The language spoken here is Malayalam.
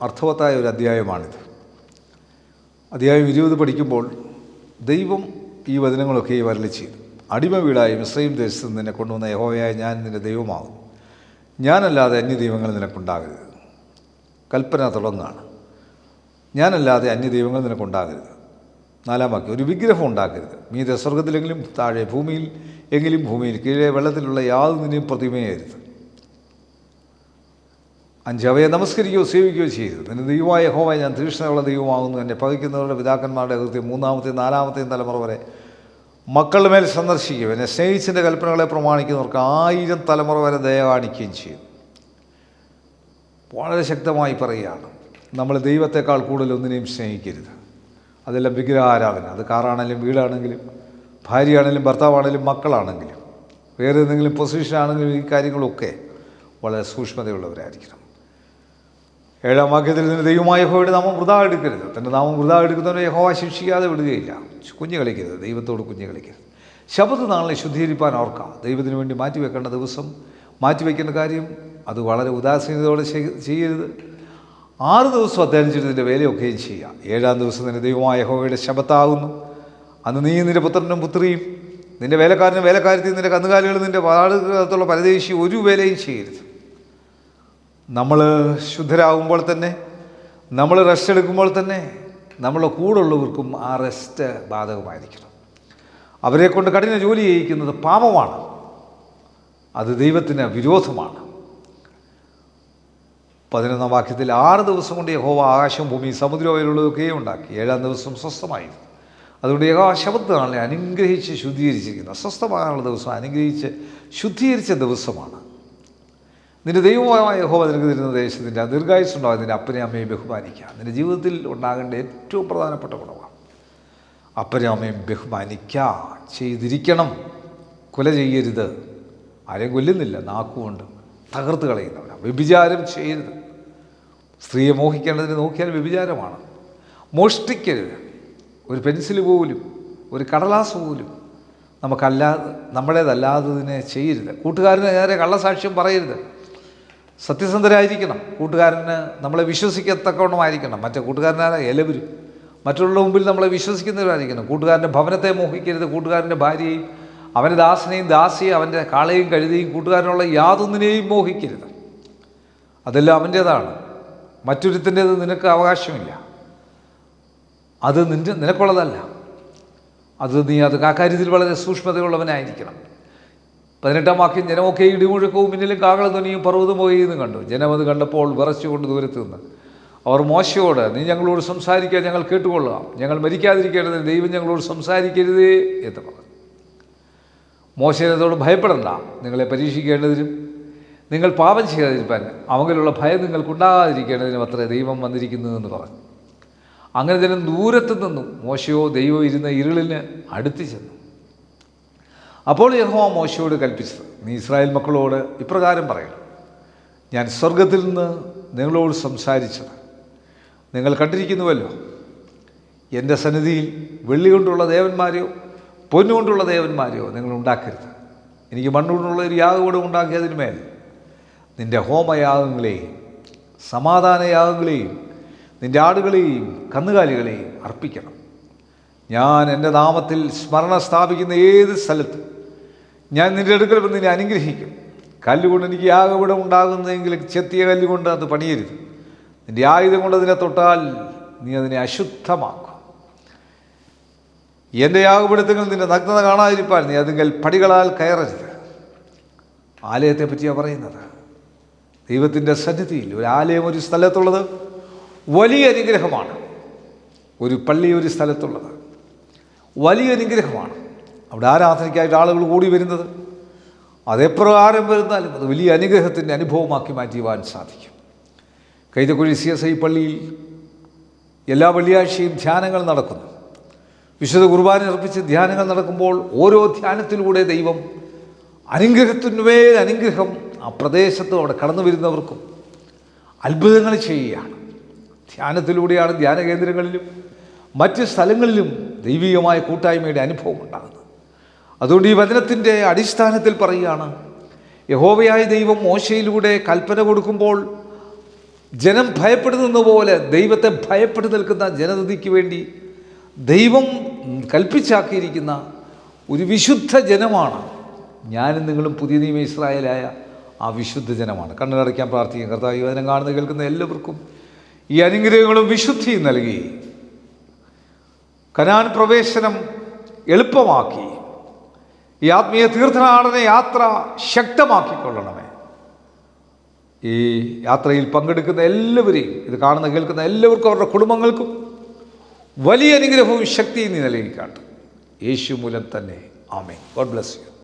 അർത്ഥവത്തായ ഒരു അധ്യായമാണിത്. അധ്യായം 20 പഠിക്കുമ്പോൾ ദൈവം ഈ വചനങ്ങളൊക്കെ വരളി ചെയ്തു. അടിമ വീടായി മിസ്രയീം ദേശത്ത് നിന്നെ കൊണ്ടുവന്ന യഹോവയായ ഞാൻ നിൻ്റെ ദൈവമാകും. ഞാനല്ലാതെ അന്യദൈവങ്ങൾ നിനക്കുണ്ടാകരുത്. കൽപ്പന തുടങ്ങുകയാണ്. ഞാനല്ലാതെ അന്യദൈവങ്ങൾ നിനക്കുണ്ടാകരുത്. 4-ാം വാക്യം, ഒരു വിഗ്രഹം ഉണ്ടാക്കരുത്. മീതെ സ്വർഗത്തിലെങ്കിലും താഴെ ഭൂമിയിൽ എങ്കിലും ഭൂമിയിൽ കീഴെ വെള്ളത്തിലുള്ള യാതൊന്നിനെയും പ്രതിമയായിരുന്നു. 5, അവയെ നമസ്കരിക്കുകയോ സേവിക്കുകയോ ചെയ്യരുത്. നിന്റെ ദൈവമായ യഹോവ ഞാൻ തീക്ഷ്ണതയുള്ള ദൈവമാകുന്നു. എന്നെ പകയ്ക്കുന്നവരുടെ പിതാക്കന്മാരുടെ അകൃത്യം 3-ാമത്തെയും 4-ാമത്തെയും തലമുറ വരെ മക്കളുടെ മേൽ സന്ദർശിക്കുകയും എന്നെ സ്നേഹിച്ചതിൻ്റെ കൽപ്പനകളെ പ്രമാണിക്കുന്നവർക്ക് 1000 തലമുറ വരെ ദയ കാണിക്കുകയും ചെയ്യും. വളരെ ശക്തമായി പറയുകയാണ്, നമ്മൾ ദൈവത്തെക്കാൾ കൂടുതൽ ഒന്നിനെയും സ്നേഹിക്കരുത്. അതെല്ലാം വിഗ്രഹാരാധന. അത് കാറാണെങ്കിലും വീടാണെങ്കിലും ഭാര്യയാണെങ്കിലും ഭർത്താവാണെങ്കിലും മക്കളാണെങ്കിലും വേറെ എന്തെങ്കിലും പൊസിഷനാണെങ്കിലും ഈ കാര്യങ്ങളൊക്കെ വളരെ സൂക്ഷ്മതയുള്ളവരായിരിക്കണം. 7-ാം വാക്യത്തിൽ നിന്റെ ദൈവമായ യഹോവയുടെ നാമം വൃഥാ എടുക്കരുത്. തൻ്റെ നാമം വൃഥാ എടുക്കുന്നവരെ യഹോവ ശിക്ഷിക്കാതെ വിടുകയില്ല. കുഞ്ഞു കളിക്കരുത്, ദൈവത്തോട് കുഞ്ഞു കളിക്കരുത്. ശബത്ത് നാളിനെ ശുദ്ധീകരിപ്പാൻ ഓർക്കാം. ദൈവത്തിന് വേണ്ടി മാറ്റിവെക്കേണ്ട ദിവസം, മാറ്റിവെക്കേണ്ട കാര്യം അത് വളരെ ഉദാസീനതയോടെ ചെയ്യരുത്. 6 ദിവസം അധ്വാനിച്ചിട്ട് നിൻ്റെ വേലയൊക്കെയും ചെയ്യുക. 7-ാം ദിവസം നിൻ്റെ ദൈവമായ യഹോവയുടെ ശബത്താകുന്നു. അന്ന് നീ നിൻ്റെ പുത്രനും പുത്രിയും നിൻ്റെ വേലക്കാരനും വേലക്കാരത്തെയും നിൻ്റെ കന്നുകാലികളും നിൻ്റെ പാടുള്ള പരദേശി ഒരു വേലയും ചെയ്യരുത്. നമ്മൾ ശുദ്ധരാകുമ്പോൾ തന്നെ, നമ്മൾ റെസ്റ്റ് എടുക്കുമ്പോൾ തന്നെ നമ്മളെ കൂടുള്ളവർക്കും ആ റെസ്റ്റ് ബാധകമായിരിക്കണം. അവരെ കൊണ്ട് കഠിന ജോലി ചെയ്യിക്കുന്നത് പാപമാണ്. അത് ദൈവത്തിന് വിരോധമാണ്. 11-ാം വാക്യത്തിൽ 6 ദിവസം കൊണ്ട് യഹോവ ആകാശവും ഭൂമി സമുദ്രം അവയിലുള്ളതൊക്കെയും ഉണ്ടാക്കി. 7-ാം ദിവസം സ്വസ്ഥമായിരുന്നു. അതുകൊണ്ട് യഹോവ ശബത്ത് നാളിനെ അനുഗ്രഹിച്ച് ശുദ്ധീകരിച്ചിരിക്കുന്നു. അസ്വസ്ഥമാകാനുള്ള ദിവസം അനുഗ്രഹിച്ച് ശുദ്ധീകരിച്ച ദിവസമാണ്. നിൻ്റെ ദൈവമായ യഹോവ നിനക്ക് തരുന്ന ദേശത്തിൻ്റെ ദീർഘായുസ്സുണ്ടാകും. നിൻ്റെ അപ്പനെയും അമ്മയും ബഹുമാനിക്കുക. നിൻ്റെ ജീവിതത്തിൽ ഉണ്ടാകേണ്ട ഏറ്റവും പ്രധാനപ്പെട്ട ഗുണമാണ് അപ്പനെയും അമ്മയും ബഹുമാനിക്കുക. ചെയ്തിരിക്കണം. കൊല ചെയ്യരുത്. ആരെയും കൊല്ലുന്നില്ല, നാക്കുകൊണ്ട് തകർത്ത് കളയുന്നവരാണ്. വ്യഭിചാരം ചെയ്യരുത്. സ്ത്രീയെ മോഹിക്കേണ്ടതിന് നോക്കിയാൽ വ്യഭിചാരമാണ്. മോഷ്ടിക്കരുത്. ഒരു പെൻസിൽ പോലും, ഒരു കടലാസ് പോലും നമ്മുടേതല്ലാത്തതിനെ ചെയ്യരുത്. കൂട്ടുകാരന് നേരെ കള്ളസാക്ഷ്യം പറയരുത്. സത്യസന്ധരായിരിക്കണം. കൂട്ടുകാരന് നമ്മളെ വിശ്വസിക്കത്തക്കവണ്ണമായിരിക്കണം. മറ്റേ കൂട്ടുകാരനായ എല്ലാവരും മറ്റുള്ള മുമ്പിൽ നമ്മളെ വിശ്വസിക്കുന്നവരായിരിക്കണം. കൂട്ടുകാരൻ്റെ ഭവനത്തെ മോഹിക്കരുത്. കൂട്ടുകാരൻ്റെ ഭാര്യയെയും അവൻ്റെ ദാസനെയും ദാസിയെ അവൻ്റെ കാളയും കഴുതയും കൂട്ടുകാരനുള്ള യാതൊന്നിനെയും മോഹിക്കരുത്. അതെല്ലാം അവൻ്റേതാണ്. മറ്റൊരുത്തിൻ്റേത് നിനക്ക് അവകാശമില്ല. അത് നിനക്കുള്ളതല്ല. നീ ആ കാര്യത്തിൽ വളരെ സൂക്ഷ്മതയുള്ളവനായിരിക്കണം. 18-ാം വാക്യം, ജനമൊക്കെ ഇടിമുഴക്കവും മിന്നലും കാഹളം ധ്വനിയും പർവ്വതം പോയെന്ന് കണ്ടു. ജനം അത് കണ്ടപ്പോൾ വിറച്ചുകൊണ്ട് ദൂരത്ത് നിന്ന് അവർ മോശയോട്, നീ ഞങ്ങളോട് സംസാരിക്കാൻ ഞങ്ങൾ കേട്ടുകൊള്ളാം. ഞങ്ങൾ മരിക്കാതിരിക്കേണ്ടതിന് ദൈവം ഞങ്ങളോട് സംസാരിക്കരുതേ എന്ന് പറഞ്ഞു. മോശയോട് ഭയപ്പെടണ്ട, നിങ്ങളെ പരീക്ഷിക്കേണ്ടതിനും നിങ്ങൾ പാപം ചെയ്യാതിരിക്കാൻ അവങ്കിലുള്ള ഭയം നിങ്ങൾക്കുണ്ടാകാതിരിക്കേണ്ടതിനും അത്രേ ദൈവം വന്നിരിക്കുന്നതെന്ന് പറഞ്ഞു. അങ്ങനെ ജനം ദൂരത്തു നിന്നും മോശയോ ദൈവം ഇരുന്ന ഇരുളിന് അടുത്ത് ചെന്നു. അപ്പോൾ യഹോവ മോശയോട് കൽപ്പിച്ചത്, നീ ഇസ്രായേൽ മക്കളോട് ഇപ്രകാരം പറയണം, ഞാൻ സ്വർഗത്തിൽ നിന്ന് നിങ്ങളോട് സംസാരിച്ചത് നിങ്ങൾ കണ്ടിരിക്കുന്നുവല്ലോ. എൻ്റെ സന്നിധിയിൽ വെള്ളി കൊണ്ടുള്ള ദേവന്മാരെയോ പൊന്നുകൊണ്ടുള്ള ദേവന്മാരെയോ നിങ്ങൾ ഉണ്ടാക്കരുത്. എനിക്ക് മണ്ണുകൊണ്ടുള്ള ഒരു യാഗകൂടം ഉണ്ടാക്കിയതിന്മേൽ നിൻ്റെ ഹോമയാഗങ്ങളെയും സമാധാനയാഗങ്ങളെയും നിൻ്റെ ആടുകളെയും കന്നുകാലികളെയും അർപ്പിക്കണം. ഞാൻ എൻ്റെ നാമത്തിൽ സ്മരണ സ്ഥാപിക്കുന്ന ഏത് സ്ഥലത്ത് ഞാൻ നിൻ്റെ അടുക്കൽ വന്ന് നിന്നെ അനുഗ്രഹിക്കും. കല്ലുകൊണ്ട് എനിക്ക് യാഗപീഠം ഉണ്ടാകുന്നതെങ്കിൽ ചെത്തിയ കല്ലുകൊണ്ട് അത് പണിയരുത്. നിൻ്റെ ആയുധം കൊണ്ട് അതിനെ തൊട്ടാൽ നീ അതിനെ അശുദ്ധമാക്കും. എൻ്റെ യാഗപീഠത്തിൽ നിൻ്റെ നഗ്നത കാണാതിരിപ്പാൻ നീ അതിങ്കൽ പടികളാൽ കയറരുത്. ആലയത്തെ പറ്റിയാണ് പറയുന്നത്. ദൈവത്തിൻ്റെ സന്നിധിയിൽ ഒരു ആലയം ഒരു സ്ഥലത്തുള്ളത് വലിയ അനുഗ്രഹമാണ്. ഒരു പള്ളി ഒരു സ്ഥലത്തുള്ളത് വലിയ അനുഗ്രഹമാണ്. അവിടെ ആരാധനയ്ക്കായിട്ട് ആളുകൾ കൂടി വരുന്നത് അതെപ്രകാരം വരുന്നാലും അത് വലിയ അനുഗ്രഹത്തിൻ്റെ അനുഭവമാക്കി മാറ്റുവാൻ സാധിക്കും. കൈതക്കുഴി CSI പള്ളിയിൽ എല്ലാ വെള്ളിയാഴ്ചയും ധ്യാനങ്ങൾ നടക്കുന്നു. വിശുദ്ധ കുർബാന അർപ്പിച്ച് ധ്യാനങ്ങൾ നടക്കുമ്പോൾ ഓരോ ധ്യാനത്തിലൂടെ ദൈവം അനുഗ്രഹത്തിനുമേൽ അനുഗ്രഹം ആ പ്രദേശത്ത് അവിടെ കടന്നു വരുന്നവർക്കും അത്ഭുതങ്ങൾ ചെയ്യുകയാണ്. ധ്യാനത്തിലൂടെയാണ് ധ്യാന കേന്ദ്രങ്ങളിലും മറ്റ് സ്ഥലങ്ങളിലും ദൈവികമായ കൂട്ടായ്മയുടെ അനുഭവം ഉണ്ടാകുന്നത്. അതുകൊണ്ട് ഈ വചനത്തിൻ്റെ അടിസ്ഥാനത്തിൽ പറയുകയാണ്, യഹോവയായ ദൈവം മോശയിലൂടെ കൽപ്പന കൊടുക്കുമ്പോൾ ജനം ഭയപ്പെടുന്ന പോലെ ദൈവത്തെ ഭയപ്പെട്ടു നിൽക്കുന്ന ജനതയ്ക്ക് വേണ്ടി ദൈവം കൽപ്പിച്ചാക്കിയിരിക്കുന്ന ഒരു വിശുദ്ധ ജനമാണ് ഞാനും നിങ്ങളും. പുതിയ നിയമ ഇസ്രായേലായ ആ വിശുദ്ധ ജനമാണ്. കണ്ണുകടയ്ക്കാൻ പ്രാർത്ഥിക്കും. കർത്താവ് വചനം കാണുന്ന കേൾക്കുന്ന എല്ലാവർക്കും ഈ അനുഗ്രഹങ്ങളും വിശുദ്ധിയും നൽകി കനാൻ പ്രവേശനം എളുപ്പമാക്കി ഈ ആത്മീയ തീർത്ഥാടന യാത്ര ശക്തമാക്കിക്കൊള്ളണമേ. ഈ യാത്രയിൽ പങ്കെടുക്കുന്ന എല്ലാവരെയും, ഇത് കാണുന്ന കേൾക്കുന്ന എല്ലാവർക്കും അവരുടെ കുടുംബങ്ങൾക്കും വലിയ അനുഗ്രഹവും ശക്തിയും നീ നൽകിക്കാട്ട്. യേശു മൂലം തന്നെ. ആമേൻ. God bless U.